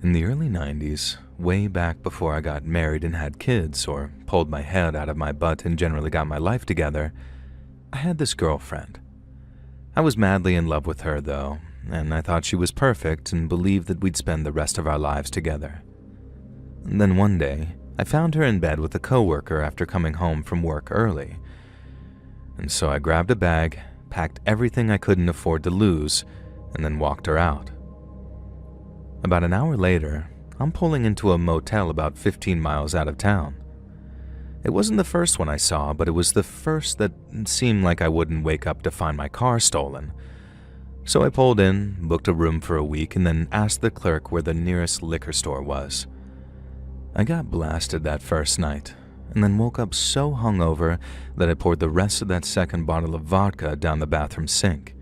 In the early 90s, way back before I got married and had kids or pulled my head out of my butt and generally got my life together, I had this girlfriend. I was madly in love with her, though, and I thought she was perfect and believed that we'd spend the rest of our lives together. And then one day, I found her in bed with a coworker after coming home from work early. And so I grabbed a bag, packed everything I couldn't afford to lose, and then walked her out. About an hour later, I'm pulling into a motel about 15 miles out of town. It wasn't the first one I saw, but it was the first that seemed like I wouldn't wake up to find my car stolen. So I pulled in, booked a room for a week, and then asked the clerk where the nearest liquor store was. I got blasted that first night, and then woke up so hungover that I poured the rest of that second bottle of vodka down the bathroom sink.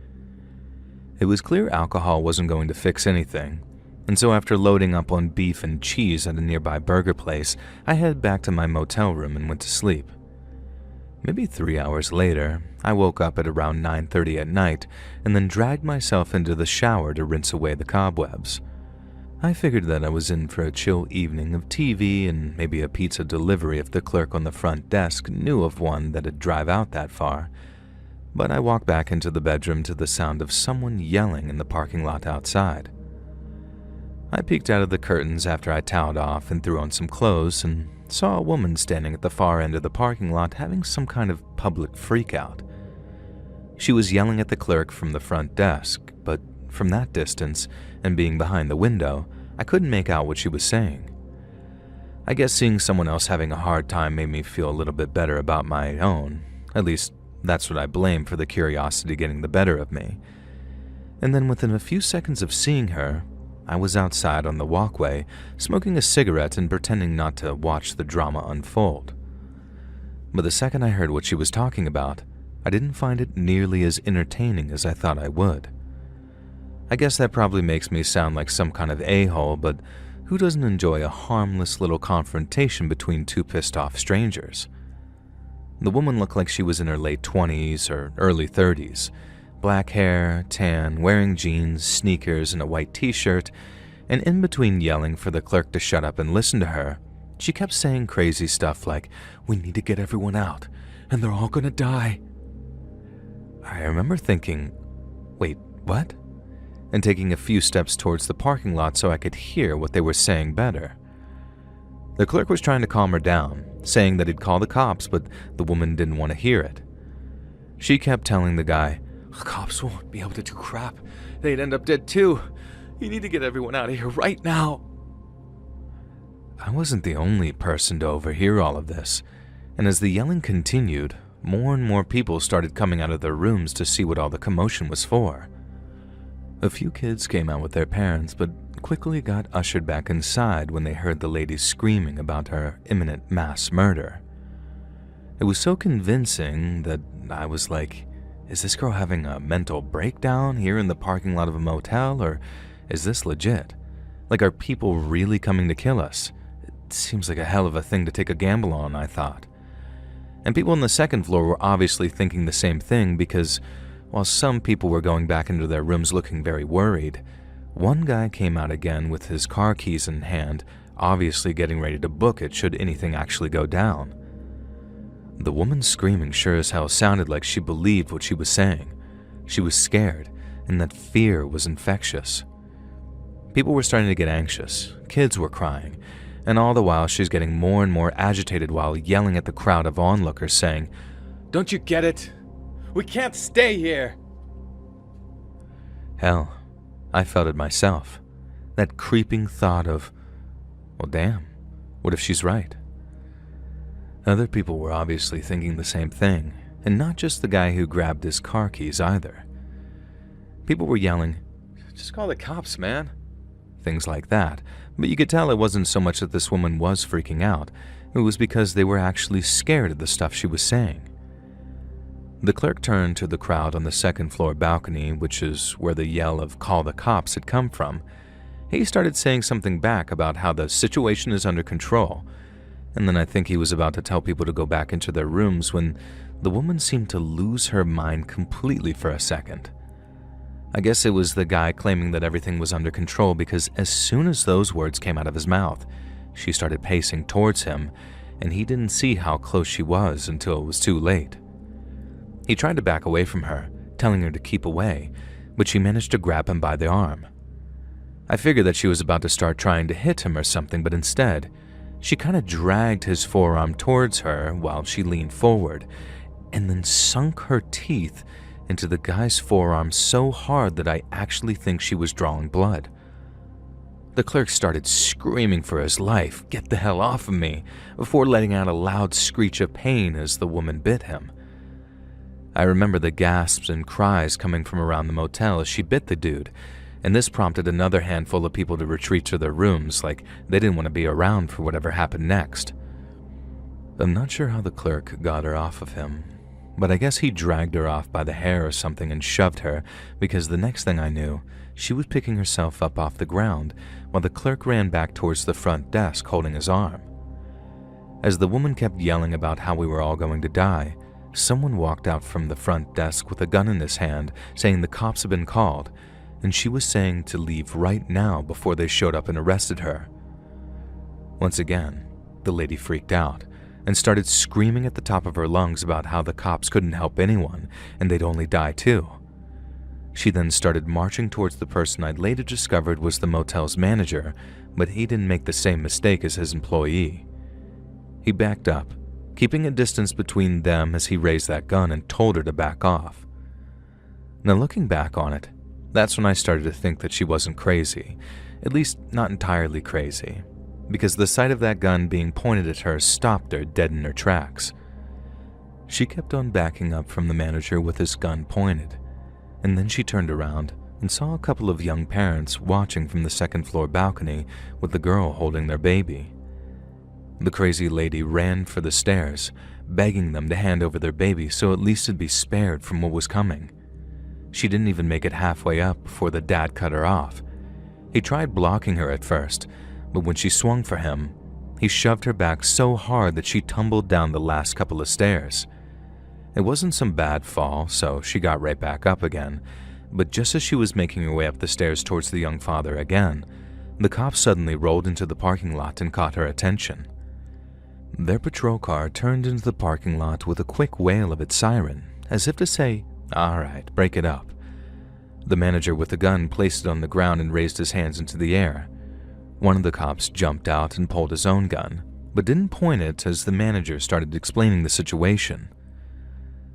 It was clear alcohol wasn't going to fix anything, and so after loading up on beef and cheese at a nearby burger place, I headed back to my motel room and went to sleep. Maybe 3 hours later, I woke up at around 9:30 at night and then dragged myself into the shower to rinse away the cobwebs. I figured that I was in for a chill evening of TV and maybe a pizza delivery if the clerk on the front desk knew of one that'd drive out that far. But I walked back into the bedroom to the sound of someone yelling in the parking lot outside. I peeked out of the curtains after I toweled off and threw on some clothes and saw a woman standing at the far end of the parking lot having some kind of public freakout. She was yelling at the clerk from the front desk, but from that distance and being behind the window, I couldn't make out what she was saying. I guess seeing someone else having a hard time made me feel a little bit better about my own. At least, that's what I blame for the curiosity getting the better of me. And then within a few seconds of seeing her, I was outside on the walkway, smoking a cigarette and pretending not to watch the drama unfold. But the second I heard what she was talking about, I didn't find it nearly as entertaining as I thought I would. I guess that probably makes me sound like some kind of a-hole, but who doesn't enjoy a harmless little confrontation between two pissed-off strangers? The woman looked like she was in her late 20s or early 30s. Black hair, tan, wearing jeans, sneakers, and a white t-shirt, and in between yelling for the clerk to shut up and listen to her, she kept saying crazy stuff like, "We need to get everyone out, and they're all gonna die." I remember thinking, wait, what? And taking a few steps towards the parking lot so I could hear what they were saying better. The clerk was trying to calm her down, saying that he'd call the cops, but the woman didn't want to hear it. She kept telling the guy, "The cops won't be able to do crap. They'd end up dead too. You need to get everyone out of here right now." I wasn't the only person to overhear all of this, and as the yelling continued, more and more people started coming out of their rooms to see what all the commotion was for. A few kids came out with their parents, but quickly got ushered back inside when they heard the lady screaming about her imminent mass murder. It was so convincing that I was like, is this girl having a mental breakdown here in the parking lot of a motel, or is this legit? Like, are people really coming to kill us? It seems like a hell of a thing to take a gamble on, I thought. And people on the second floor were obviously thinking the same thing because, while some people were going back into their rooms looking very worried, one guy came out again with his car keys in hand, obviously getting ready to book it should anything actually go down. The woman screaming sure as hell sounded like she believed what she was saying. She was scared, and that fear was infectious. People were starting to get anxious, kids were crying, and all the while she's getting more and more agitated while yelling at the crowd of onlookers saying, "Don't you get it? We can't stay here!" Hell, I felt it myself. That creeping thought of, well damn, what if she's right? Other people were obviously thinking the same thing, and not just the guy who grabbed his car keys either. People were yelling, "Just call the cops, man." Things like that, but you could tell it wasn't so much that this woman was freaking out, it was because they were actually scared of the stuff she was saying. The clerk turned to the crowd on the second floor balcony, which is where the yell of "call the cops" had come from. He started saying something back about how the situation is under control, and then I think he was about to tell people to go back into their rooms when the woman seemed to lose her mind completely for a second. I guess it was the guy claiming that everything was under control, because as soon as those words came out of his mouth, she started pacing towards him, and he didn't see how close she was until it was too late. He tried to back away from her, telling her to keep away, but she managed to grab him by the arm. I figured that she was about to start trying to hit him or something, but instead, she kind of dragged his forearm towards her while she leaned forward, and then sunk her teeth into the guy's forearm so hard that I actually think she was drawing blood. The clerk started screaming for his life, "Get the hell off of me," before letting out a loud screech of pain as the woman bit him. I remember the gasps and cries coming from around the motel as she bit the dude, and this prompted another handful of people to retreat to their rooms like they didn't want to be around for whatever happened next. I'm not sure how the clerk got her off of him, but I guess he dragged her off by the hair or something and shoved her, because the next thing I knew, she was picking herself up off the ground while the clerk ran back towards the front desk holding his arm. As the woman kept yelling about how we were all going to die, someone walked out from the front desk with a gun in his hand saying the cops had been called, and she was saying to leave right now before they showed up and arrested her. Once again, the lady freaked out and started screaming at the top of her lungs about how the cops couldn't help anyone and they'd only die too. She then started marching towards the person I'd later discovered was the motel's manager, but he didn't make the same mistake as his employee. He backed up, keeping a distance between them as he raised that gun and told her to back off. Now looking back on it, that's when I started to think that she wasn't crazy, at least not entirely crazy, because the sight of that gun being pointed at her stopped her dead in her tracks. She kept on backing up from the manager with his gun pointed, and then she turned around and saw a couple of young parents watching from the second-floor balcony with the girl holding their baby. The crazy lady ran for the stairs, begging them to hand over their baby so at least it'd be spared from what was coming. She didn't even make it halfway up before the dad cut her off. He tried blocking her at first, but when she swung for him, he shoved her back so hard that she tumbled down the last couple of stairs. It wasn't some bad fall, so she got right back up again, but just as she was making her way up the stairs towards the young father again, the cops suddenly rolled into the parking lot and caught her attention. Their patrol car turned into the parking lot with a quick wail of its siren, as if to say, "All right, break it up." The manager with the gun placed it on the ground and raised his hands into the air. One of the cops jumped out and pulled his own gun, but didn't point it as the manager started explaining the situation.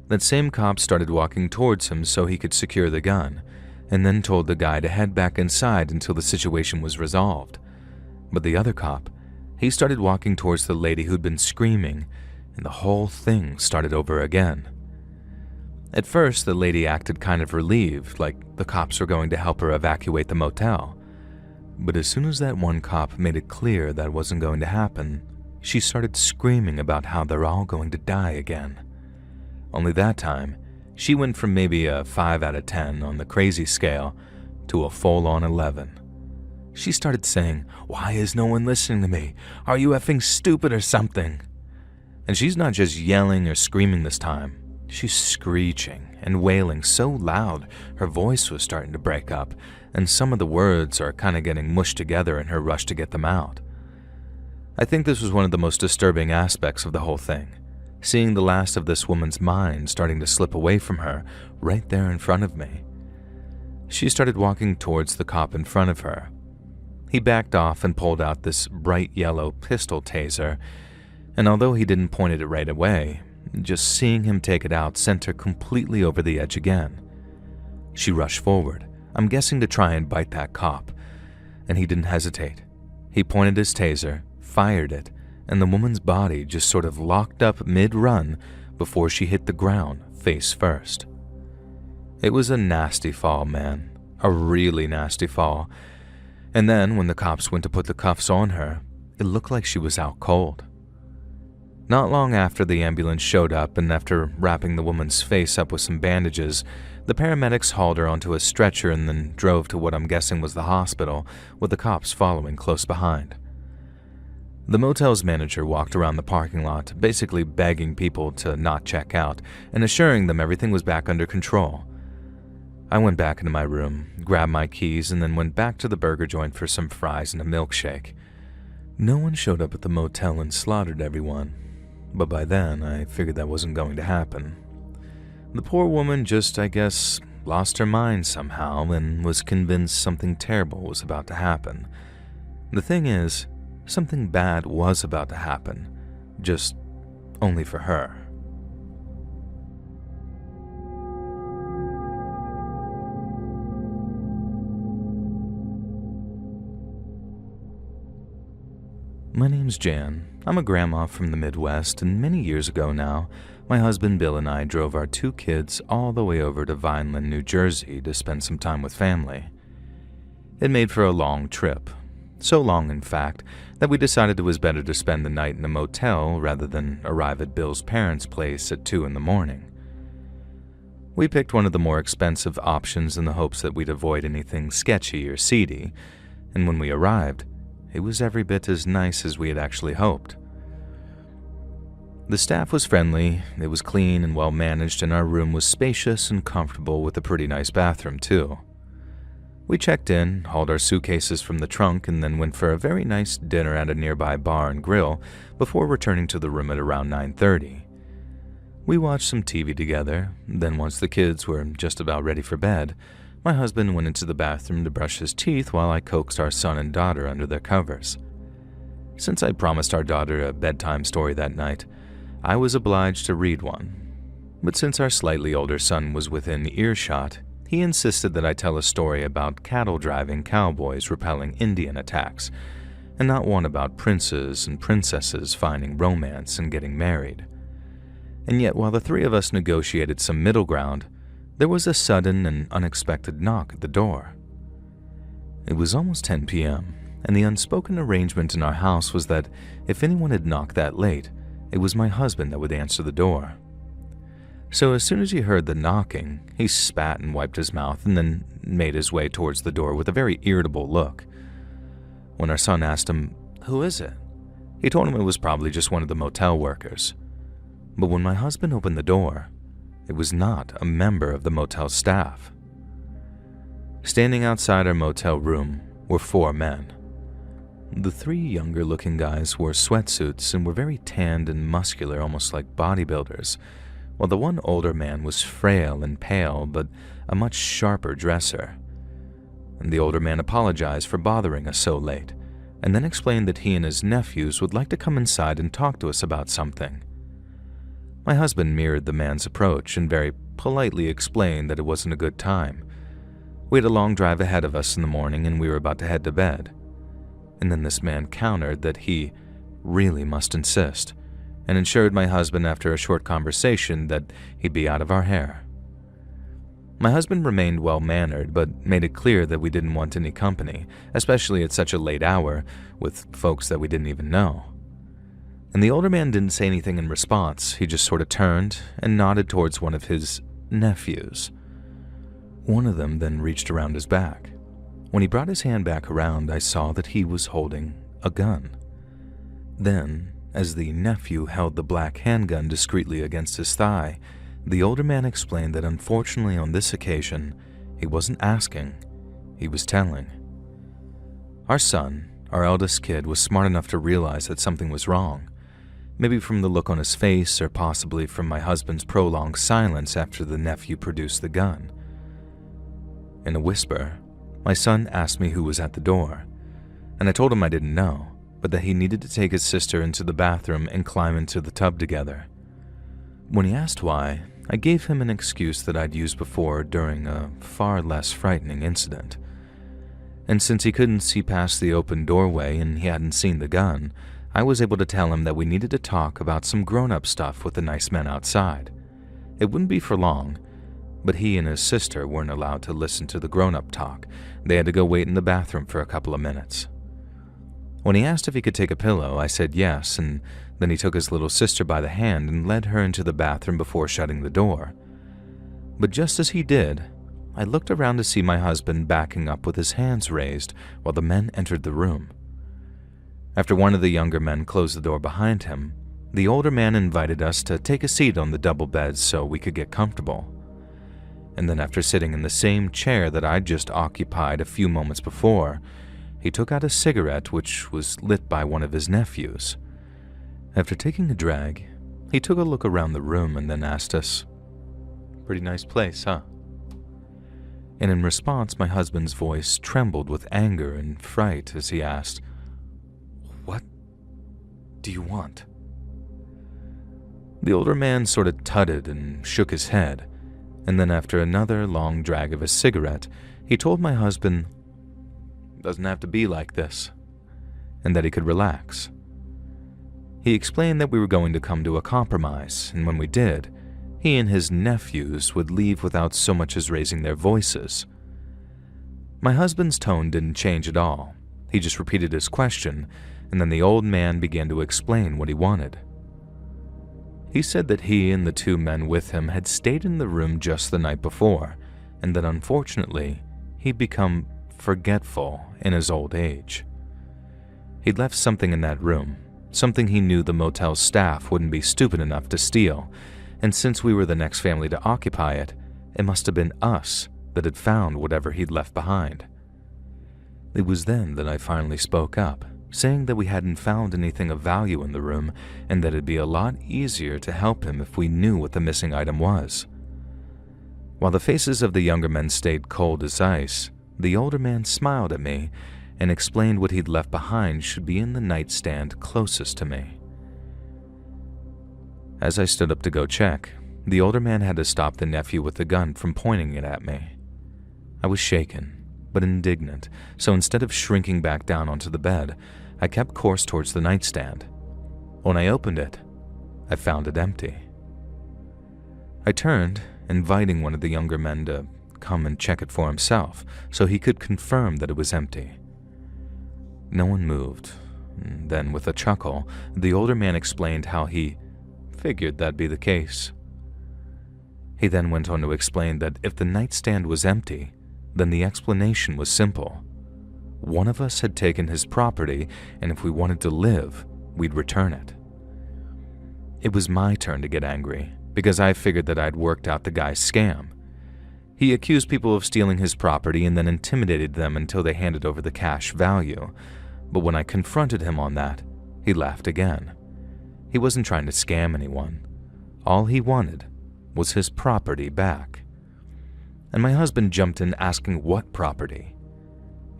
That same cop started walking towards him so he could secure the gun, and then told the guy to head back inside until the situation was resolved. But the other cop, he started walking towards the lady who'd been screaming, and the whole thing started over again. At first, the lady acted kind of relieved, like the cops were going to help her evacuate the motel. But as soon as that one cop made it clear that wasn't going to happen, she started screaming about how they're all going to die again. Only that time, she went from maybe a 5 out of 10 on the crazy scale to a full-on 11. She started saying, "Why is no one listening to me? Are you effing stupid or something?" And she's not just yelling or screaming this time. She's screeching and wailing so loud her voice was starting to break up, and some of the words are kind of getting mushed together in her rush to get them out. I think this was one of the most disturbing aspects of the whole thing, seeing the last of this woman's mind starting to slip away from her right there in front of me. She started walking towards the cop in front of her. He backed off and pulled out this bright yellow pistol taser, and although he didn't point it right away, just seeing him take it out sent her completely over the edge again. She rushed forward, I'm guessing to try and bite that cop, and he didn't hesitate. He pointed his taser, fired it, and the woman's body just sort of locked up mid-run before she hit the ground face first. It was a nasty fall, man. A really nasty fall. And then, when the cops went to put the cuffs on her, it looked like she was out cold. Not long after the ambulance showed up, and after wrapping the woman's face up with some bandages, the paramedics hauled her onto a stretcher and then drove to what I'm guessing was the hospital, with the cops following close behind. The motel's manager walked around the parking lot, basically begging people to not check out and assuring them everything was back under control. I went back into my room, grabbed my keys, and then went back to the burger joint for some fries and a milkshake. No one showed up at the motel and slaughtered everyone, but by then I figured that wasn't going to happen. The poor woman just, I guess, lost her mind somehow and was convinced something terrible was about to happen. The thing is, something bad was about to happen, just only for her. My name's Jan. I'm a grandma from the Midwest, and many years ago now, my husband Bill and I drove our 2 kids all the way over to Vineland, New Jersey to spend some time with family. It made for a long trip. So long, in fact, that we decided it was better to spend the night in a motel rather than arrive at Bill's parents' place at 2 in the morning. We picked one of the more expensive options in the hopes that we'd avoid anything sketchy or seedy, and when we arrived, it was every bit as nice as we had actually hoped. The staff was friendly, it was clean and well managed, and our room was spacious and comfortable with a pretty nice bathroom too. We checked in, hauled our suitcases from the trunk, and then went for a very nice dinner at a nearby bar and grill before returning to the room at around 9:30. We watched some TV together, then once the kids were just about ready for bed, my husband went into the bathroom to brush his teeth while I coaxed our son and daughter under their covers. Since I'd promised our daughter a bedtime story that night, I was obliged to read one. But since our slightly older son was within earshot, he insisted that I tell a story about cattle-driving cowboys repelling Indian attacks, and not one about princes and princesses finding romance and getting married. And yet, while the 3 of us negotiated some middle ground, there was a sudden and unexpected knock at the door. It was almost 10 p.m., and the unspoken arrangement in our house was that if anyone had knocked that late, it was my husband that would answer the door. So as soon as he heard the knocking, he spat and wiped his mouth and then made his way towards the door with a very irritable look. When our son asked him, "Who is it?" he told him it was probably just one of the motel workers. But when my husband opened the door, it was not a member of the motel staff. Standing outside our motel room were 4 men. The 3 younger-looking guys wore sweatsuits and were very tanned and muscular, almost like bodybuilders, while the one older man was frail and pale, but a much sharper dresser. And the older man apologized for bothering us so late, and then explained that he and his nephews would like to come inside and talk to us about something. My husband mirrored the man's approach and very politely explained that it wasn't a good time. We had a long drive ahead of us in the morning and we were about to head to bed. And then this man countered that he really must insist, and assured my husband after a short conversation that he'd be out of our hair. My husband remained well-mannered, but made it clear that we didn't want any company, especially at such a late hour, with folks that we didn't even know. And the older man didn't say anything in response, he just sort of turned and nodded towards one of his nephews. One of them then reached around his back. When he brought his hand back around, I saw that he was holding a gun. Then, as the nephew held the black handgun discreetly against his thigh, the older man explained that unfortunately on this occasion, he wasn't asking, he was telling. Our son, our eldest kid, was smart enough to realize that something was wrong, maybe from the look on his face or possibly from my husband's prolonged silence after the nephew produced the gun. In a whisper, my son asked me who was at the door, and I told him I didn't know, but that he needed to take his sister into the bathroom and climb into the tub together. When he asked why, I gave him an excuse that I'd used before during a far less frightening incident. And since he couldn't see past the open doorway and he hadn't seen the gun, I was able to tell him that we needed to talk about some grown-up stuff with the nice men outside. It wouldn't be for long, but he and his sister weren't allowed to listen to the grown-up talk. They had to go wait in the bathroom for a couple of minutes. When he asked if he could take a pillow, I said yes, and then he took his little sister by the hand and led her into the bathroom before shutting the door. But just as he did, I looked around to see my husband backing up with his hands raised while the men entered the room. After one of the younger men closed the door behind him, the older man invited us to take a seat on the double beds so we could get comfortable. and then after sitting in the same chair that I'd just occupied a few moments before, he took out a cigarette which was lit by one of his nephews. After taking a drag, he took a look around the room and then asked us, "Pretty nice place, huh?" And in response, my husband's voice trembled with anger and fright as he asked, "What do you want?" The older man sort of tutted and shook his head, and then after another long drag of his cigarette, he told my husband, "Doesn't have to be like this," and that he could relax. He explained that we were going to come to a compromise, and when we did, he and his nephews would leave without so much as raising their voices. My husband's tone didn't change at all. He just repeated his question, and then the old man began to explain what he wanted. He said that he and the two men with him had stayed in the room just the night before, and that unfortunately, he'd become forgetful in his old age. He'd left something in that room, something he knew the motel staff wouldn't be stupid enough to steal, and since we were the next family to occupy it, it must have been us that had found whatever he'd left behind. It was then that I finally spoke up, saying that we hadn't found anything of value in the room and that it'd be a lot easier to help him if we knew what the missing item was. While the faces of the younger men stayed cold as ice, the older man smiled at me and explained what he'd left behind should be in the nightstand closest to me. As I stood up to go check, the older man had to stop the nephew with the gun from pointing it at me. I was shaken, but indignant, so instead of shrinking back down onto the bed, I kept course towards the nightstand. When I opened it, I found it empty. I turned, inviting one of the younger men to come and check it for himself so he could confirm that it was empty. No one moved. Then, with a chuckle, the older man explained how he figured that'd be the case. He then went on to explain that if the nightstand was empty, then the explanation was simple. One of us had taken his property, and if we wanted to live, we'd return it. It was my turn to get angry, because I figured that I'd worked out the guy's scam. He accused people of stealing his property and then intimidated them until they handed over the cash value, but when I confronted him on that, he laughed again. He wasn't trying to scam anyone. All he wanted was his property back. And my husband jumped in asking what property.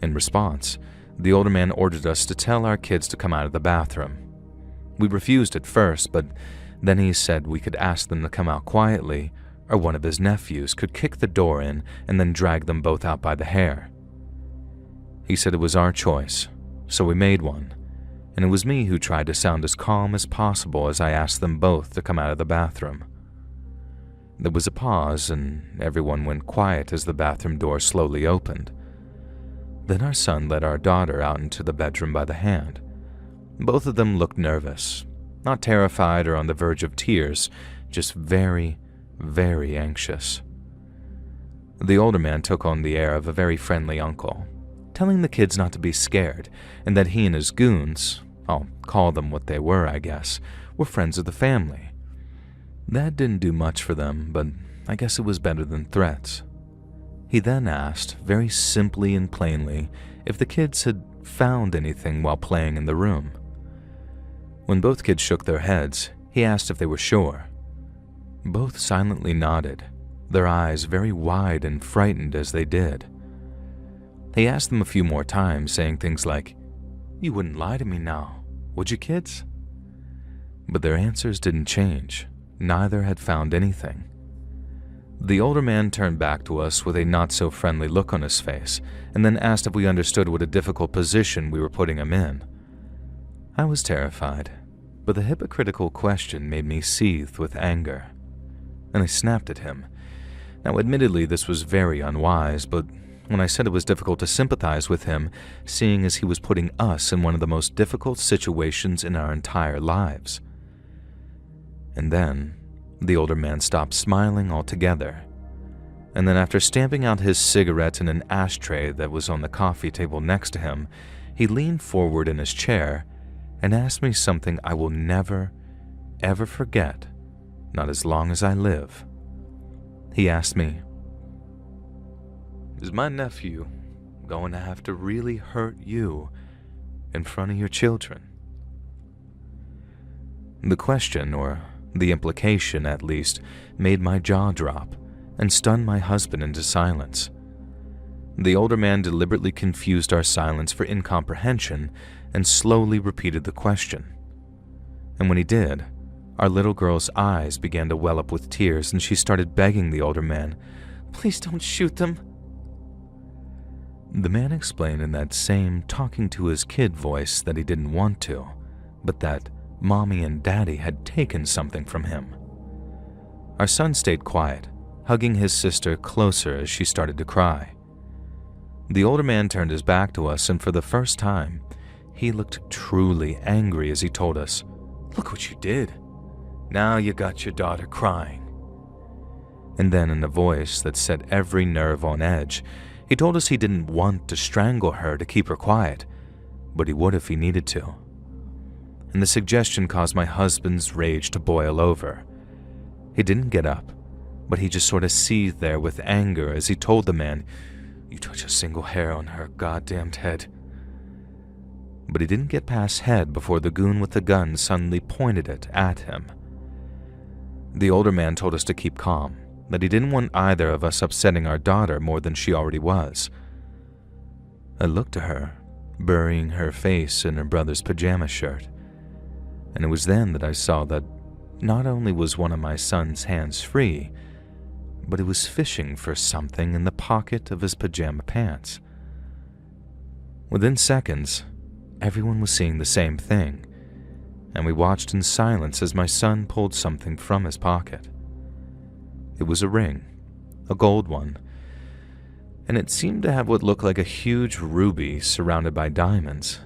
In response, the older man ordered us to tell our kids to come out of the bathroom. We refused at first, but then he said we could ask them to come out quietly, or one of his nephews could kick the door in and then drag them both out by the hair. He said it was our choice, so we made one, and it was me who tried to sound as calm as possible as I asked them both to come out of the bathroom. There was a pause, and everyone went quiet as the bathroom door slowly opened. Then our son led our daughter out into the bedroom by the hand. Both of them looked nervous, not terrified or on the verge of tears, just very, very anxious. The older man took on the air of a very friendly uncle, telling the kids not to be scared and that he and his goons, I'll call them what they were, I guess, were friends of the family. That didn't do much for them, but I guess it was better than threats. He then asked, very simply and plainly, if the kids had found anything while playing in the room. When both kids shook their heads, he asked if they were sure. Both silently nodded, their eyes very wide and frightened as they did. He asked them a few more times, saying things like, "You wouldn't lie to me now, would you, kids?" But their answers didn't change. Neither had found anything. The older man turned back to us with a not-so-friendly look on his face, and then asked if we understood what a difficult position we were putting him in. I was terrified, but the hypocritical question made me seethe with anger, and I snapped at him. Now, admittedly, this was very unwise, but when I said it was difficult to sympathize with him, seeing as he was putting us in one of the most difficult situations in our entire lives. And then, the older man stopped smiling altogether, and then after stamping out his cigarette in an ashtray that was on the coffee table next to him, he leaned forward in his chair and asked me something I will never, ever forget, not as long as I live. He asked me, Is my nephew going to have to really hurt you in front of your children?" The question, or the implication at least, made my jaw drop and stunned my husband into silence. The older man deliberately confused our silence for incomprehension and slowly repeated the question. And when he did, our little girl's eyes began to well up with tears and she started begging the older man, "Please don't shoot them." The man explained in that same talking to his kid voice that he didn't want to, but that Mommy and Daddy had taken something from him. Our son stayed quiet, hugging his sister closer as she started to cry. The older man turned his back to us, and for the first time, he looked truly angry as he told us, "Look what you did. Now you got your daughter crying." And then in a voice that set every nerve on edge, he told us he didn't want to strangle her to keep her quiet, but he would if he needed to. And the suggestion caused my husband's rage to boil over. He didn't get up, but he just sort of seethed there with anger as he told the man, "You touch a single hair on her goddamned head." But he didn't get past head before the goon with the gun suddenly pointed it at him. The older man told us to keep calm, that he didn't want either of us upsetting our daughter more than she already was. I looked at her, burying her face in her brother's pajama shirt, and it was then that I saw that not only was one of my son's hands free, but he was fishing for something in the pocket of his pajama pants. Within seconds, everyone was seeing the same thing, and we watched in silence as my son pulled something from his pocket. It was a ring, a gold one, and it seemed to have what looked like a huge ruby surrounded by diamonds.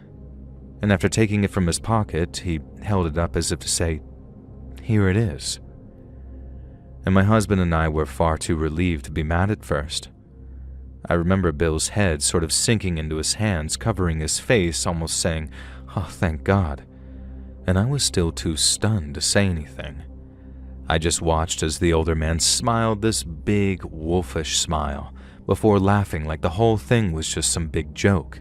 And after taking it from his pocket, he held it up as if to say, "Here it is." And my husband and I were far too relieved to be mad at first. I remember Bill's head sort of sinking into his hands, covering his face, almost saying, "Oh, thank God." And I was still too stunned to say anything. I just watched as the older man smiled this big, wolfish smile, before laughing like the whole thing was just some big joke.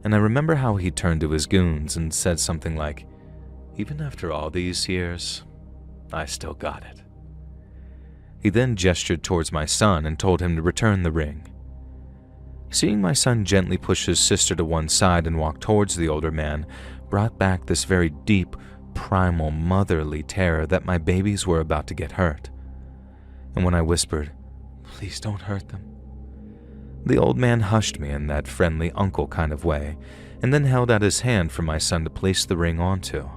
And I remember how he turned to his goons and said something like, "Even after all these years, I still got it." He then gestured towards my son and told him to return the ring. Seeing my son gently push his sister to one side and walk towards the older man brought back this very deep, primal, motherly terror that my babies were about to get hurt. And when I whispered, "Please don't hurt them," the old man hushed me in that friendly uncle kind of way, and then held out his hand for my son to place the ring onto.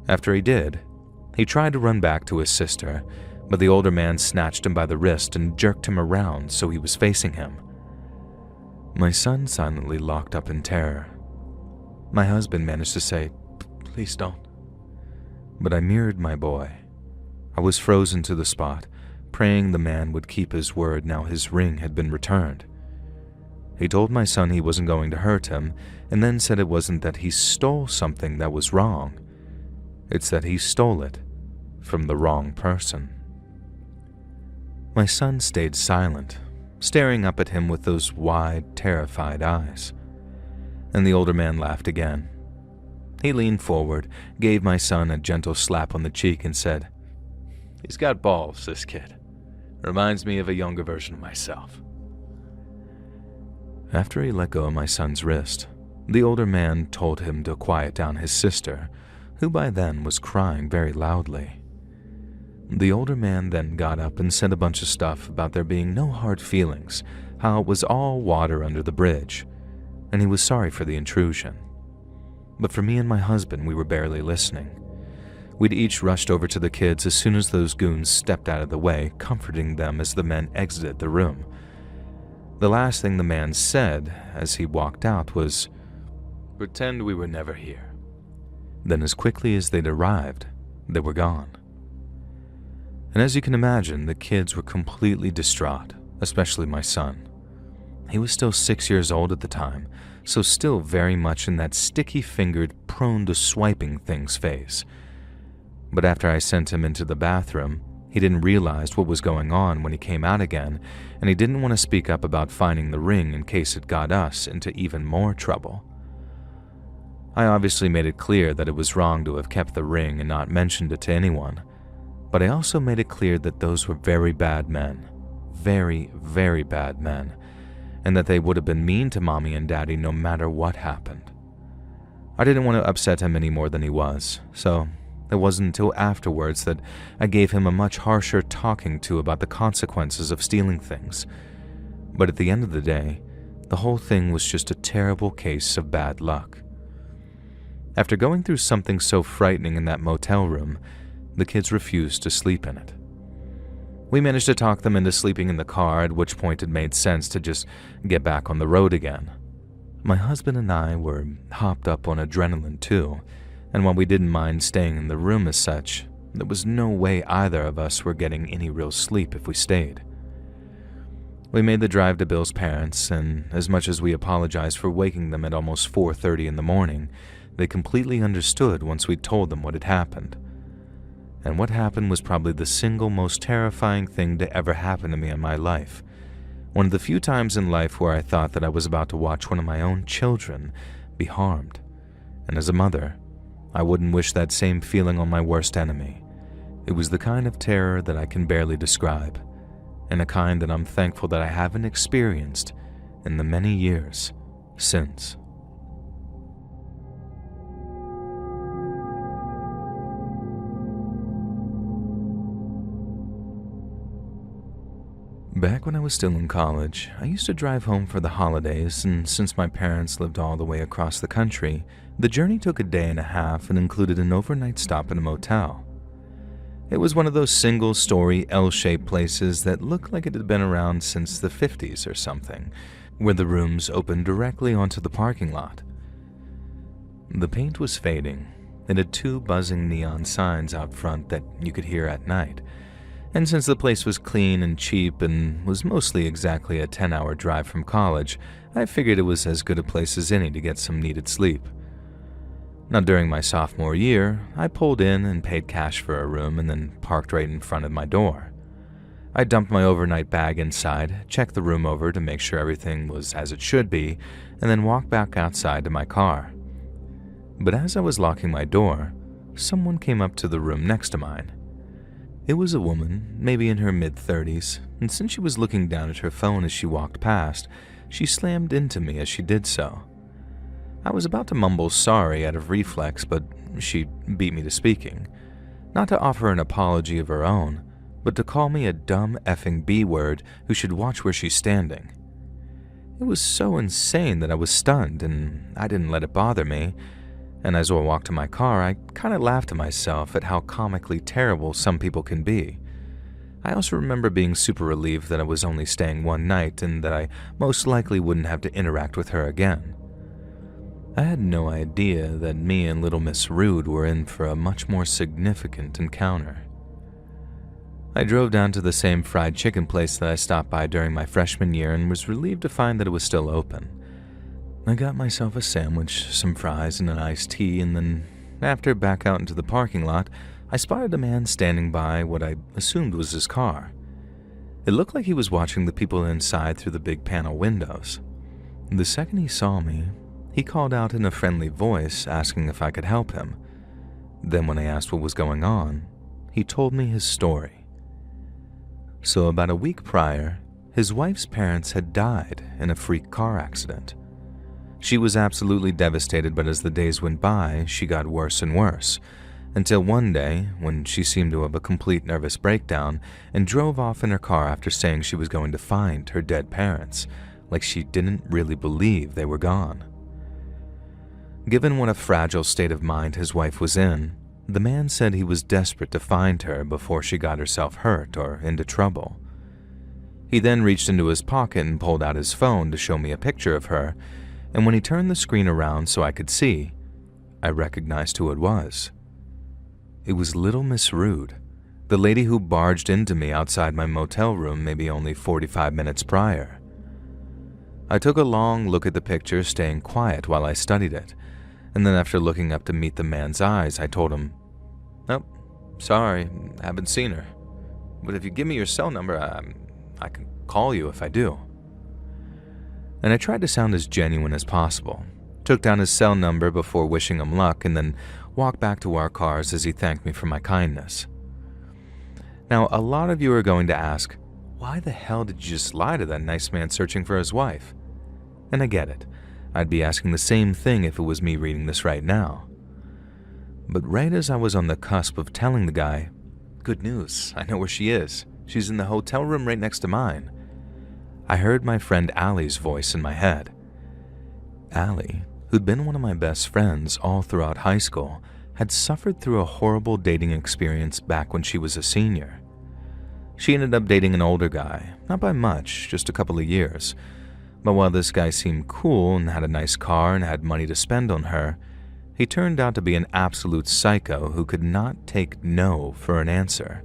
After he did, he tried to run back to his sister, but the older man snatched him by the wrist and jerked him around so he was facing him. My son silently locked up in terror. My husband managed to say, "Please don't." But I mirrored my boy. I was frozen to the spot, praying the man would keep his word now his ring had been returned. He told my son he wasn't going to hurt him, and then said it wasn't that he stole something that was wrong. It's that he stole it from the wrong person. My son stayed silent, staring up at him with those wide, terrified eyes. And the older man laughed again. He leaned forward, gave my son a gentle slap on the cheek, and said, "He's got balls, this kid. Reminds me of a younger version of myself." After he let go of my son's wrist, the older man told him to quiet down his sister, who by then was crying very loudly. The older man then got up and said a bunch of stuff about there being no hard feelings, how it was all water under the bridge, and he was sorry for the intrusion. But for me and my husband, we were barely listening. We'd each rushed over to the kids as soon as those goons stepped out of the way, comforting them as the men exited the room. The last thing the man said as he walked out was, "Pretend we were never here." Then as quickly as they'd arrived, they were gone. And as you can imagine, the kids were completely distraught, especially my son. He was still 6 years old at the time, so still very much in that sticky-fingered, prone-to-swiping things phase. But after I sent him into the bathroom, He didn't realize what was going on when he came out again, and he didn't want to speak up about finding the ring in case it got us into even more trouble. I obviously made it clear that it was wrong to have kept the ring and not mentioned it to anyone, but I also made it clear that those were very bad men, very, very bad men, and that they would have been mean to Mommy and Daddy no matter what happened. I didn't want to upset him any more than he was, so it wasn't until afterwards that I gave him a much harsher talking to about the consequences of stealing things. But at the end of the day, the whole thing was just a terrible case of bad luck. After going through something so frightening in that motel room, the kids refused to sleep in it. We managed to talk them into sleeping in the car, at which point it made sense to just get back on the road again. My husband and I were hopped up on adrenaline too, and while we didn't mind staying in the room as such, there was no way either of us were getting any real sleep if we stayed. We made the drive to Bill's parents, and as much as we apologized for waking them at almost 4:30 in the morning, they completely understood once we told them what had happened. And what happened was probably the single most terrifying thing to ever happen to me in my life. One of the few times in life where I thought that I was about to watch one of my own children be harmed. And as a mother, I wouldn't wish that same feeling on my worst enemy. It was the kind of terror that I can barely describe, and a kind that I'm thankful that I haven't experienced in the many years since. Back when I was still in college, I used to drive home for the holidays, and since my parents lived all the way across the country, the journey took a day and a half and included an overnight stop in a motel. It was one of those single-story L-shaped places that looked like it had been around since the 50s or something, where the rooms opened directly onto the parking lot. The paint was fading. It had 2 buzzing neon signs out front that you could hear at night. And since the place was clean and cheap and was mostly exactly a 10-hour drive from college, I figured it was as good a place as any to get some needed sleep. Now, during my sophomore year, I pulled in and paid cash for a room and then parked right in front of my door. I dumped my overnight bag inside, checked the room over to make sure everything was as it should be, and then walked back outside to my car. But as I was locking my door, someone came up to the room next to mine. It was a woman, maybe in her mid-30s, and since she was looking down at her phone as she walked past, she slammed into me as she did so. I was about to mumble sorry out of reflex, but she beat me to speaking. Not to offer an apology of her own, but to call me a dumb effing B-word who should watch where she's standing. It was so insane that I was stunned, and I didn't let it bother me. And as I walked to my car, I kind of laughed to myself at how comically terrible some people can be. I also remember being super relieved that I was only staying one night and that I most likely wouldn't have to interact with her again. I had no idea that me and Little Miss Rude were in for a much more significant encounter. I drove down to the same fried chicken place that I stopped by during my freshman year and was relieved to find that it was still open. I got myself a sandwich, some fries, and an iced tea, and then, after back out into the parking lot, I spotted a man standing by what I assumed was his car. It looked like he was watching the people inside through the big panel windows. The second he saw me, he called out in a friendly voice, asking if I could help him. Then when I asked what was going on, he told me his story. So about a week prior, his wife's parents had died in a freak car accident. She was absolutely devastated, but as the days went by, she got worse and worse, until one day, when she seemed to have a complete nervous breakdown and drove off in her car after saying she was going to find her dead parents, like she didn't really believe they were gone. Given what a fragile state of mind his wife was in, the man said he was desperate to find her before she got herself hurt or into trouble. He then reached into his pocket and pulled out his phone to show me a picture of her, and when he turned the screen around so I could see, I recognized who it was. It was Little Miss Rude, the lady who barged into me outside my motel room maybe only 45 minutes prior. I took a long look at the picture, staying quiet while I studied it, and then after looking up to meet the man's eyes, I told him, "Nope, sorry, haven't seen her. But if you give me your cell number, I can call you if I do. And I tried to sound as genuine as possible. Took down his cell number before wishing him luck and then walked back to our cars as he thanked me for my kindness. Now, a lot of you are going to ask, why the hell did you just lie to that nice man searching for his wife? And I get it. I'd be asking the same thing if it was me reading this right now. But right as I was on the cusp of telling the guy, good news, I know where she is. She's in the hotel room right next to mine, I heard my friend Allie's voice in my head. Allie, who'd been one of my best friends all throughout high school, had suffered through a horrible dating experience back when she was a senior. She ended up dating an older guy, not by much, just a couple of years. But while this guy seemed cool and had a nice car and had money to spend on her, he turned out to be an absolute psycho who could not take no for an answer.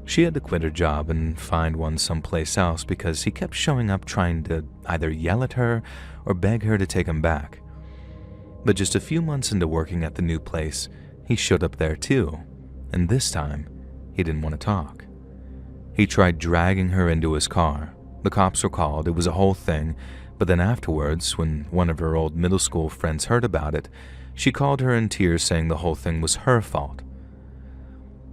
She had to quit her job and find one someplace else because he kept showing up trying to either yell at her or beg her to take him back. But just a few months into working at the new place, he showed up there too, and this time, he didn't want to talk. He tried dragging her into his car. The cops were called, it was a whole thing, but then afterwards, when one of her old middle school friends heard about it, she called her in tears saying the whole thing was her fault.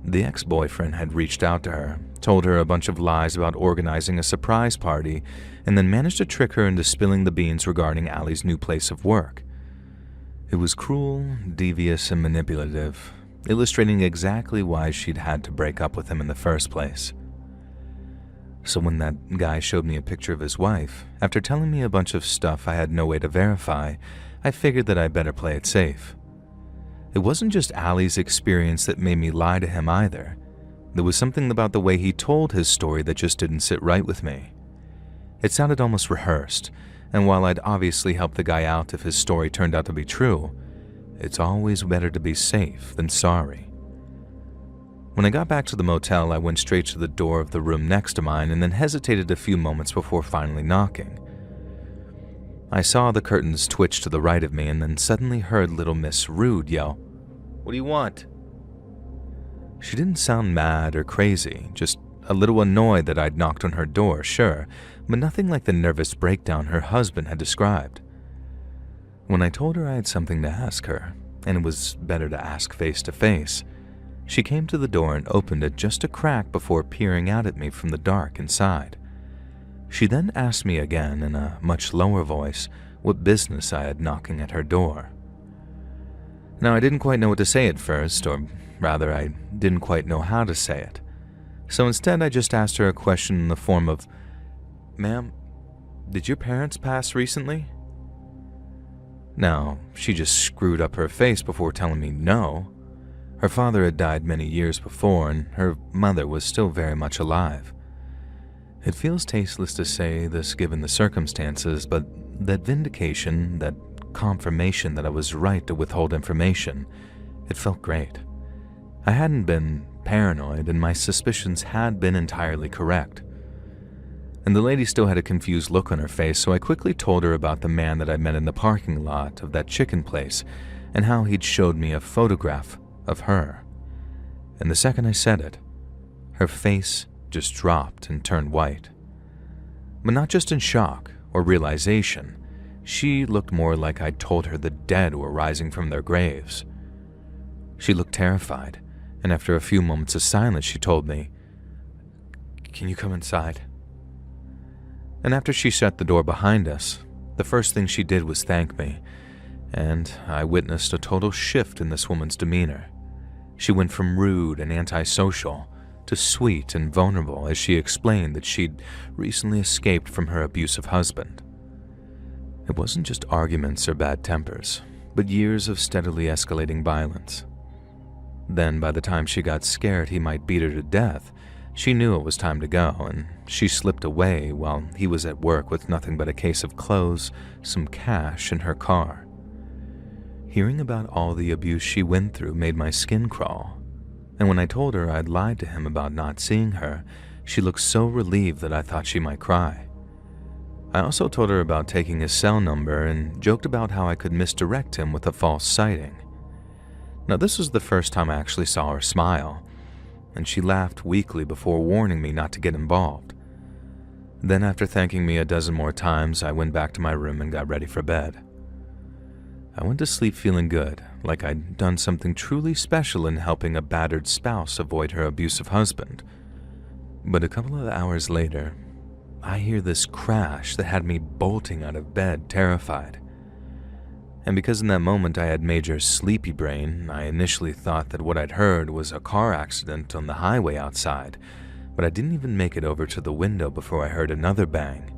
The ex-boyfriend had reached out to her, told her a bunch of lies about organizing a surprise party, and then managed to trick her into spilling the beans regarding Allie's new place of work. It was cruel, devious, and manipulative, illustrating exactly why she'd had to break up with him in the first place. So when that guy showed me a picture of his wife, after telling me a bunch of stuff I had no way to verify, I figured that I better play it safe. It wasn't just Allie's experience that made me lie to him either. There was something about the way he told his story that just didn't sit right with me. It sounded almost rehearsed, and while I'd obviously help the guy out if his story turned out to be true, it's always better to be safe than sorry. When I got back to the motel, I went straight to the door of the room next to mine and then hesitated a few moments before finally knocking. I saw the curtains twitch to the right of me and then suddenly heard little Miss Rude yell, "What do you want?" She didn't sound mad or crazy, just a little annoyed that I'd knocked on her door, sure, but nothing like the nervous breakdown her husband had described. When I told her I had something to ask her, and it was better to ask face to face, she came to the door and opened it just a crack before peering out at me from the dark inside. She then asked me again in a much lower voice what business I had knocking at her door. Now, I didn't quite know what to say at first, or rather, I didn't quite know how to say it. So instead, I just asked her a question in the form of, "Ma'am, did your parents pass recently?" Now, she just screwed up her face before telling me no. Her father had died many years before, and her mother was still very much alive. It feels tasteless to say this given the circumstances, but that vindication, that confirmation that I was right to withhold information, it felt great. I hadn't been paranoid, and my suspicions had been entirely correct. And the lady still had a confused look on her face, so I quickly told her about the man that I met in the parking lot of that chicken place and how he'd showed me a photograph of her. And the second I said it, her face just dropped and turned white. But not just in shock or realization, she looked more like I'd told her the dead were rising from their graves. She looked terrified, and after a few moments of silence, she told me, "Can you come inside?" And after she shut the door behind us, the first thing she did was thank me, and I witnessed a total shift in this woman's demeanor. She went from rude and antisocial to sweet and vulnerable as she explained that she'd recently escaped from her abusive husband. It wasn't just arguments or bad tempers, but years of steadily escalating violence. Then, by the time she got scared he might beat her to death, she knew it was time to go, and she slipped away while he was at work with nothing but a case of clothes, some cash, and her car. Hearing about all the abuse she went through made my skin crawl. And when I told her I'd lied to him about not seeing her, she looked so relieved that I thought she might cry. I also told her about taking his cell number and joked about how I could misdirect him with a false sighting. Now, this was the first time I actually saw her smile, and she laughed weakly before warning me not to get involved. Then, after thanking me a dozen more times, I went back to my room and got ready for bed. I went to sleep feeling good, like I'd done something truly special in helping a battered spouse avoid her abusive husband. But a couple of hours later, I hear this crash that had me bolting out of bed, terrified. And because in that moment I had major sleepy brain, I initially thought that what I'd heard was a car accident on the highway outside, but I didn't even make it over to the window before I heard another bang.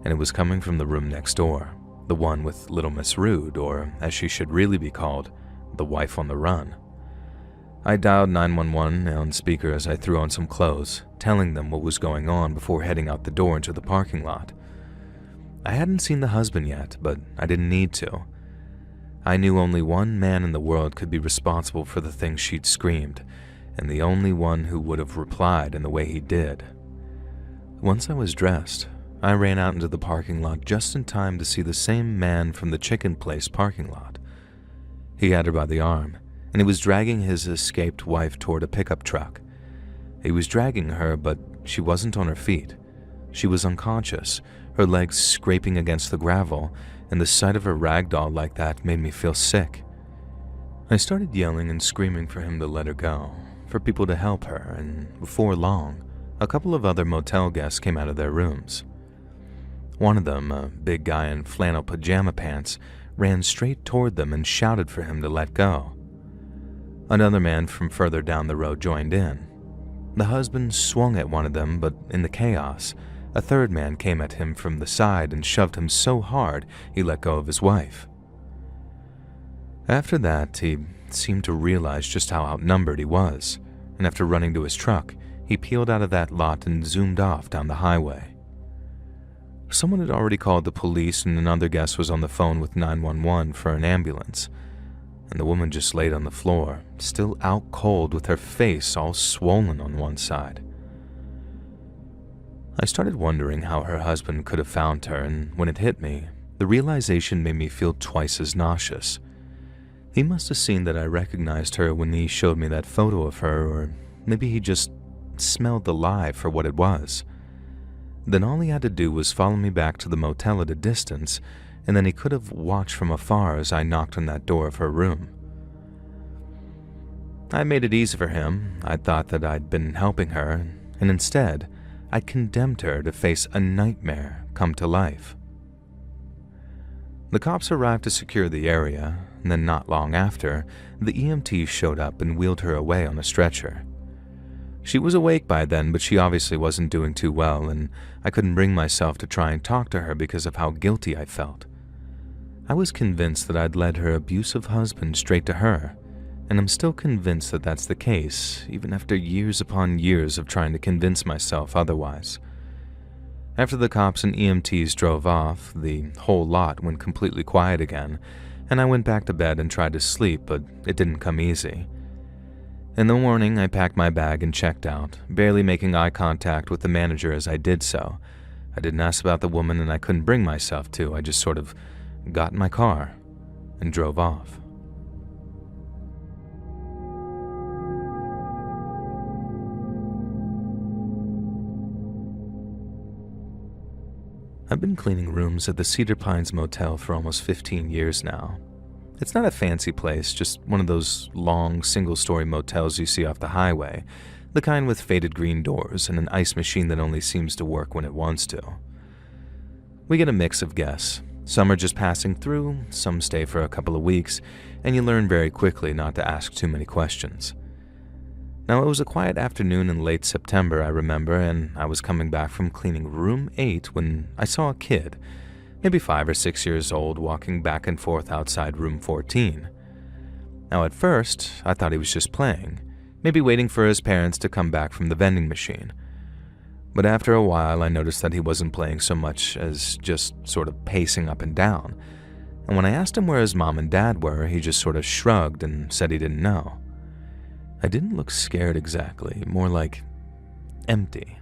And it was coming from the room next door, the one with Little Miss Rude, or as she should really be called, the wife on the run. I dialed 911 on speaker as I threw on some clothes, telling them what was going on before heading out the door into the parking lot. I hadn't seen the husband yet, but I didn't need to. I knew only one man in the world could be responsible for the things she'd screamed, and the only one who would have replied in the way he did. Once I was dressed, I ran out into the parking lot just in time to see the same man from the chicken place parking lot. He had her by the arm, and he was dragging his escaped wife toward a pickup truck. He was dragging her, but she wasn't on her feet. She was unconscious, her legs scraping against the gravel, and the sight of her ragdoll like that made me feel sick. I started yelling and screaming for him to let her go, for people to help her, and before long, a couple of other motel guests came out of their rooms. One of them, a big guy in flannel pajama pants, ran straight toward them and shouted for him to let go. Another man from further down the road joined in. The husband swung at one of them, but in the chaos, a third man came at him from the side and shoved him so hard he let go of his wife. After that, he seemed to realize just how outnumbered he was, and after running to his truck, he peeled out of that lot and zoomed off down the highway. Someone had already called the police, and another guest was on the phone with 911 for an ambulance, and the woman just laid on the floor, still out cold with her face all swollen on one side. I started wondering how her husband could have found her, and when it hit me, the realization made me feel twice as nauseous. He must have seen that I recognized her when he showed me that photo of her, or maybe he just smelled the lie for what it was. Then all he had to do was follow me back to the motel at a distance, and then he could have watched from afar as I knocked on that door of her room. I made it easy for him. I thought that I'd been helping her, and instead, I condemned her to face a nightmare come to life. The cops arrived to secure the area, and then not long after, the EMT showed up and wheeled her away on a stretcher. She was awake by then, but she obviously wasn't doing too well, and I couldn't bring myself to try and talk to her because of how guilty I felt. I was convinced that I'd led her abusive husband straight to her, and I'm still convinced that that's the case, even after years upon years of trying to convince myself otherwise. After the cops and EMTs drove off, the whole lot went completely quiet again, and I went back to bed and tried to sleep, but it didn't come easy. In the morning, I packed my bag and checked out, barely making eye contact with the manager as I did so. I didn't ask about the woman, and I couldn't bring myself to. I just sort of got in my car and drove off. I've been cleaning rooms at the Cedar Pines Motel for almost 15 years now. It's not a fancy place, just one of those long, single-story motels you see off the highway, the kind with faded green doors and an ice machine that only seems to work when it wants to. We get a mix of guests. Some are just passing through, some stay for a couple of weeks, and you learn very quickly not to ask too many questions. Now, it was a quiet afternoon in late September, I remember, and I was coming back from cleaning room 8 when I saw a kid, maybe 5 or 6 years old, walking back and forth outside room 14. Now, at first, I thought he was just playing, maybe waiting for his parents to come back from the vending machine. But after a while, I noticed that he wasn't playing so much as just sort of pacing up and down. And when I asked him where his mom and dad were, he just sort of shrugged and said he didn't know. I didn't look scared exactly, more like empty.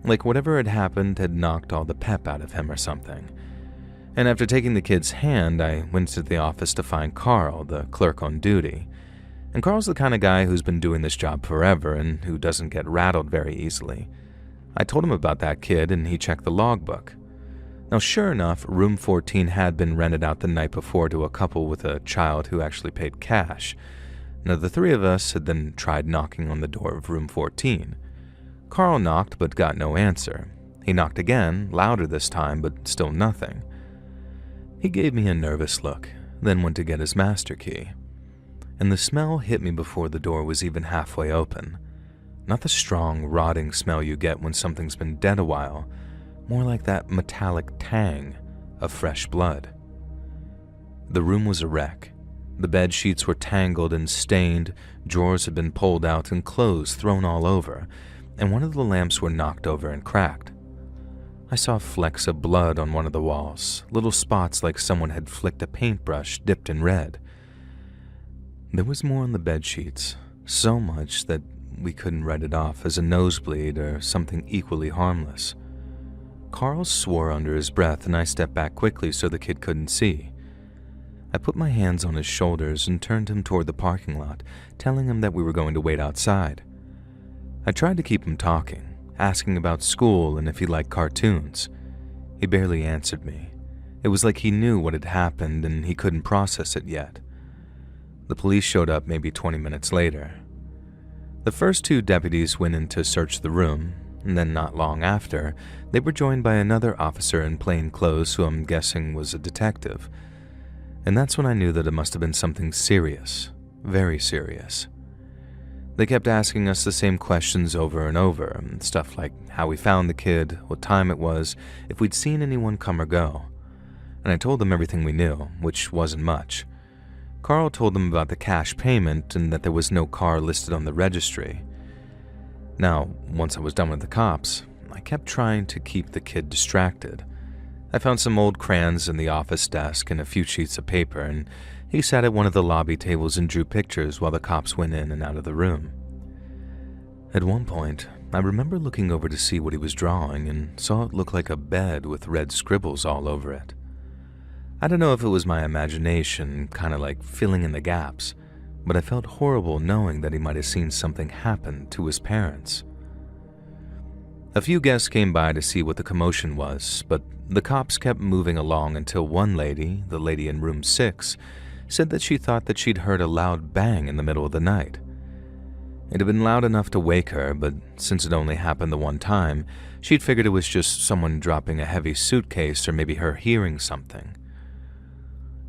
Like whatever had happened had knocked all the pep out of him or something. And after taking the kid's hand, I went to the office to find Carl, the clerk on duty. And Carl's the kind of guy who's been doing this job forever and who doesn't get rattled very easily. I told him about that kid and he checked the logbook. Now, sure enough, room 14 had been rented out the night before to a couple with a child who actually paid cash. Now, the three of us had then tried knocking on the door of room 14. Carl knocked but got no answer. He knocked again, louder this time, but still nothing. He gave me a nervous look, then went to get his master key. And the smell hit me before the door was even halfway open. Not the strong, rotting smell you get when something's been dead a while, more like that metallic tang of fresh blood. The room was a wreck. The bed sheets were tangled and stained, drawers had been pulled out and clothes thrown all over, and one of the lamps were knocked over and cracked. I saw flecks of blood on one of the walls, little spots like someone had flicked a paintbrush dipped in red. There was more on the bed sheets, so much that we couldn't write it off as a nosebleed or something equally harmless. Carl swore under his breath and I stepped back quickly so the kid couldn't see. I put my hands on his shoulders and turned him toward the parking lot, telling him that we were going to wait outside. I tried to keep him talking, asking about school and if he liked cartoons. He barely answered me. It was like he knew what had happened and he couldn't process it yet. The police showed up maybe 20 minutes later. The first two deputies went in to search the room, and then not long after, they were joined by another officer in plain clothes who I'm guessing was a detective. And that's when I knew that it must have been something serious, very serious. They kept asking us the same questions over and over, stuff like how we found the kid, what time it was, if we'd seen anyone come or go. And I told them everything we knew, which wasn't much. Carl told them about the cash payment and that there was no car listed on the registry. Now, once I was done with the cops, I kept trying to keep the kid distracted. I found some old crayons in the office desk and a few sheets of paper, and he sat at one of the lobby tables and drew pictures while the cops went in and out of the room. At one point, I remember looking over to see what he was drawing and saw it look like a bed with red scribbles all over it. I don't know if it was my imagination, kind of like filling in the gaps, but I felt horrible knowing that he might have seen something happen to his parents. A few guests came by to see what the commotion was, but the cops kept moving along until one lady, the lady in room 6, said that she thought that she'd heard a loud bang in the middle of the night. It had been loud enough to wake her, but since it only happened the one time, she'd figured it was just someone dropping a heavy suitcase or maybe her hearing something.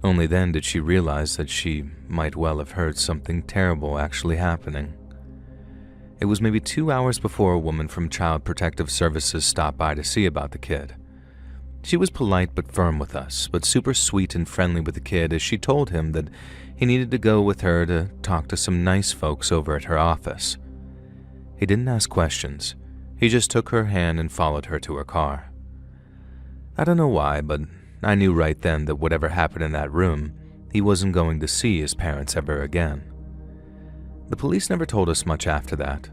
Only then did she realize that she might well have heard something terrible actually happening. It was maybe 2 hours before a woman from Child Protective Services stopped by to see about the kid. She was polite but firm with us, but super sweet and friendly with the kid as she told him that he needed to go with her to talk to some nice folks over at her office. He didn't ask questions. He just took her hand and followed her to her car. I don't know why, but I knew right then that whatever happened in that room, he wasn't going to see his parents ever again. The police never told us much after that.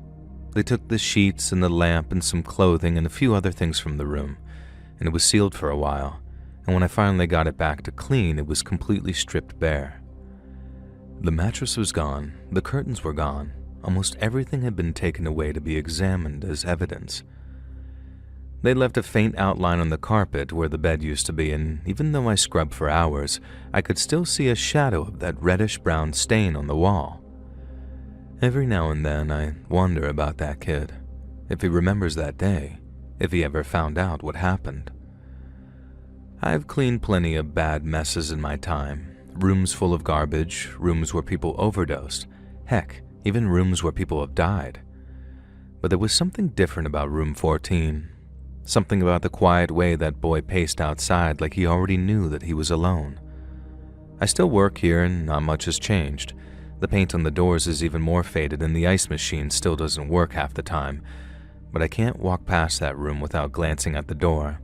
They took the sheets and the lamp and some clothing and a few other things from the room, and it was sealed for a while, and when I finally got it back to clean, it was completely stripped bare. The mattress was gone, the curtains were gone, almost everything had been taken away to be examined as evidence. They left a faint outline on the carpet where the bed used to be, and even though I scrubbed for hours, I could still see a shadow of that reddish-brown stain on the wall. Every now and then I wonder about that kid, if he remembers that day, if he ever found out what happened. I've cleaned plenty of bad messes in my time, rooms full of garbage, rooms where people overdosed, heck, even rooms where people have died. But there was something different about room 14. Something about the quiet way that boy paced outside like he already knew that he was alone. I still work here and not much has changed. The paint on the doors is even more faded and the ice machine still doesn't work half the time. But I can't walk past that room without glancing at the door.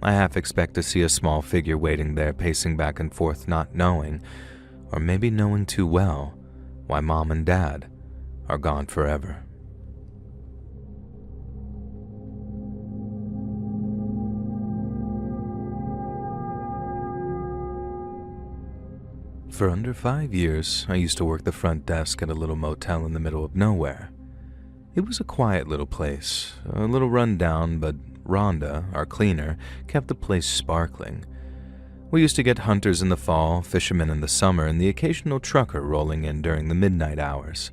I half expect to see a small figure waiting there pacing back and forth not knowing, or maybe knowing too well, why Mom and Dad are gone forever. For under 5 years, I used to work the front desk at a little motel in the middle of nowhere. It was a quiet little place, a little run down, but Rhonda, our cleaner, kept the place sparkling. We used to get hunters in the fall, fishermen in the summer, and the occasional trucker rolling in during the midnight hours.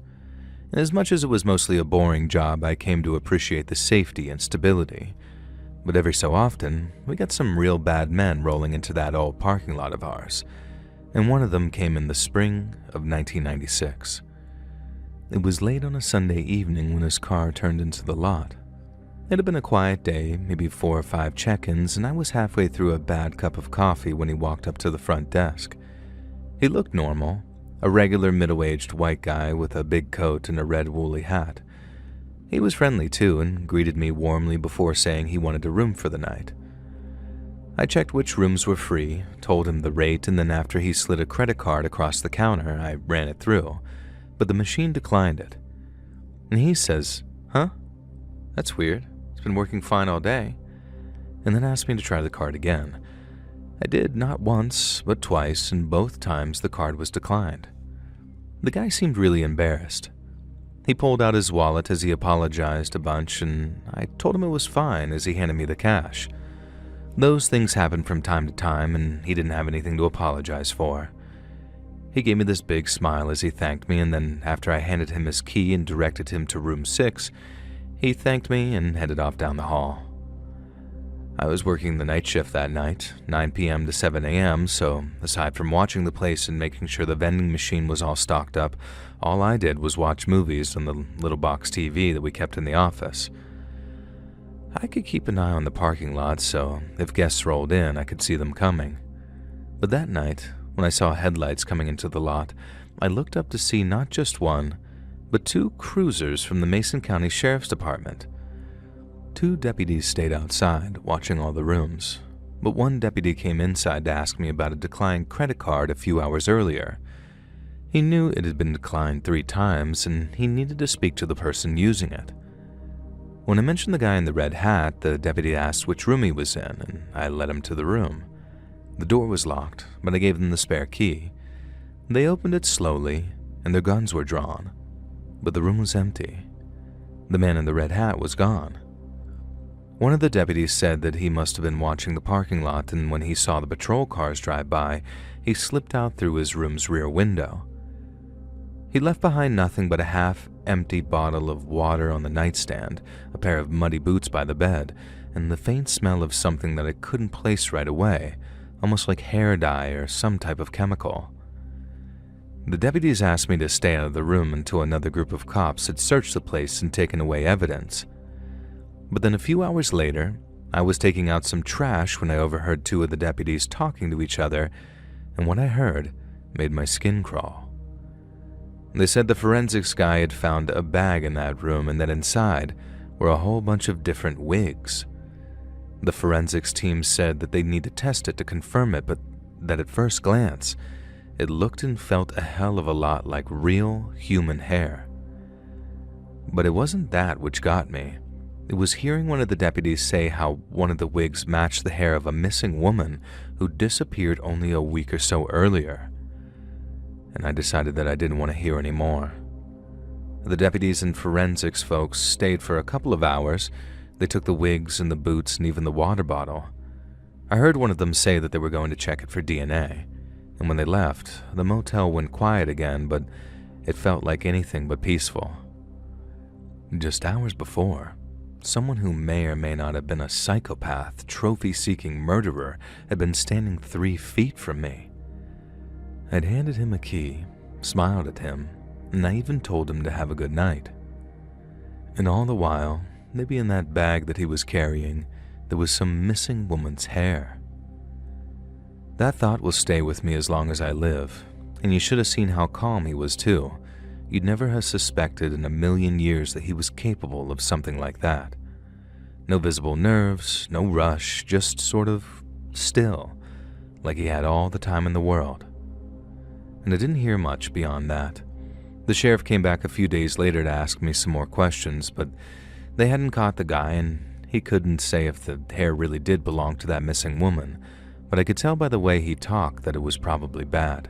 And as much as it was mostly a boring job, I came to appreciate the safety and stability. But every so often, we got some real bad men rolling into that old parking lot of ours, and one of them came in the spring of 1996. It was late on a Sunday evening when his car turned into the lot. It had been a quiet day, maybe 4 or 5 check-ins, and I was halfway through a bad cup of coffee when he walked up to the front desk. He looked normal, a regular middle-aged white guy with a big coat and a red woolly hat. He was friendly too and greeted me warmly before saying he wanted a room for the night. I checked which rooms were free, told him the rate, and then after he slid a credit card across the counter, I ran it through, but the machine declined it. And he says, "Huh? That's weird. It's been working fine all day," and then asked me to try the card again. I did not once, but twice, and both times the card was declined. The guy seemed really embarrassed. He pulled out his wallet as he apologized a bunch, and I told him it was fine as he handed me the cash. Those things happen from time to time, and he didn't have anything to apologize for. He gave me this big smile as he thanked me, and then after I handed him his key and directed him to room 6, he thanked me and headed off down the hall. I was working the night shift that night, 9 p.m. to 7 a.m., so aside from watching the place and making sure the vending machine was all stocked up, all I did was watch movies on the little box TV that we kept in the office. I could keep an eye on the parking lot, so if guests rolled in, I could see them coming. But that night, when I saw headlights coming into the lot, I looked up to see not just one, but 2 cruisers from the Mason County Sheriff's Department. 2 deputies stayed outside, watching all the rooms, but one deputy came inside to ask me about a declined credit card a few hours earlier. He knew it had been declined 3 times, and he needed to speak to the person using it. When I mentioned the guy in the red hat, the deputy asked which room he was in, and I led him to the room. The door was locked, but I gave them the spare key. They opened it slowly, and their guns were drawn. But the room was empty. The man in the red hat was gone. One of the deputies said that he must have been watching the parking lot, and when he saw the patrol cars drive by, he slipped out through his room's rear window. He left behind nothing but a half-empty bottle of water on the nightstand, a pair of muddy boots by the bed, and the faint smell of something that I couldn't place right away, almost like hair dye or some type of chemical. The deputies asked me to stay out of the room until another group of cops had searched the place and taken away evidence. But then a few hours later, I was taking out some trash when I overheard 2 of the deputies talking to each other, and what I heard made my skin crawl. They said the forensics guy had found a bag in that room and that inside were a whole bunch of different wigs. The forensics team said that they'd need to test it to confirm it, but that at first glance, it looked and felt a hell of a lot like real human hair. But it wasn't that which got me. It was hearing one of the deputies say how one of the wigs matched the hair of a missing woman who disappeared only a week or so earlier. And I decided that I didn't want to hear any more. The deputies and forensics folks stayed for a couple of hours. They took the wigs and the boots and even the water bottle. I heard one of them say that they were going to check it for DNA. And when they left, the motel went quiet again, but it felt like anything but peaceful. Just hours before, someone who may or may not have been a psychopath, trophy-seeking murderer had been standing 3 feet from me. I'd handed him a key, smiled at him, and I even told him to have a good night. And all the while, maybe in that bag that he was carrying, there was some missing woman's hair. That thought will stay with me as long as I live, and you should have seen how calm he was too. You'd never have suspected in a million years that he was capable of something like that. No visible nerves, no rush, just sort of still, like he had all the time in the world. And I didn't hear much beyond that. The sheriff came back a few days later to ask me some more questions, but they hadn't caught the guy, and he couldn't say if the hair really did belong to that missing woman, but I could tell by the way he talked that it was probably bad.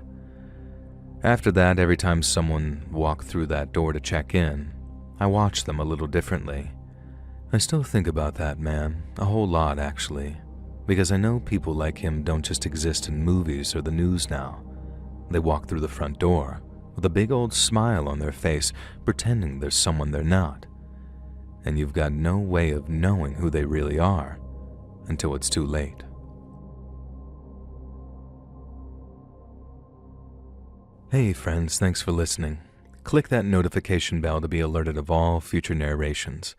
After that, every time someone walked through that door to check in, I watched them a little differently. I still think about that man, a whole lot actually, because I know people like him don't just exist in movies or the news now. They walk through the front door with a big old smile on their face, pretending there's someone they're not. And you've got no way of knowing who they really are until it's too late. Hey friends, thanks for listening. Click that notification bell to be alerted of all future narrations.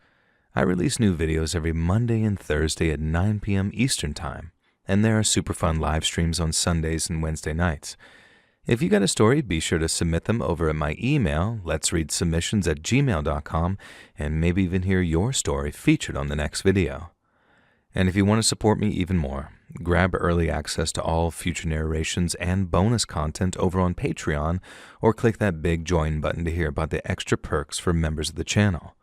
I release new videos every Monday and Thursday at 9 p.m. Eastern Time, and there are super fun live streams on Sundays and Wednesday nights. If you got a story, be sure to submit them over at my email, letsreadsubmissions@gmail.com, and maybe even hear your story featured on the next video. And if you want to support me even more, grab early access to all future narrations and bonus content over on Patreon, or click that big join button to hear about the extra perks for members of the channel.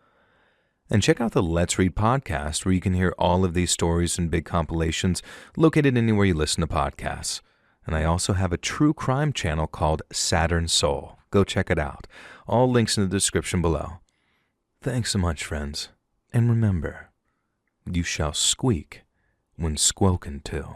And check out the Let's Read podcast, where you can hear all of these stories and big compilations located anywhere you listen to podcasts. And I also have a true crime channel called Saturn Soul. Go check it out. All links in the description below. Thanks so much, friends. And remember, you shall squeak when spoken to.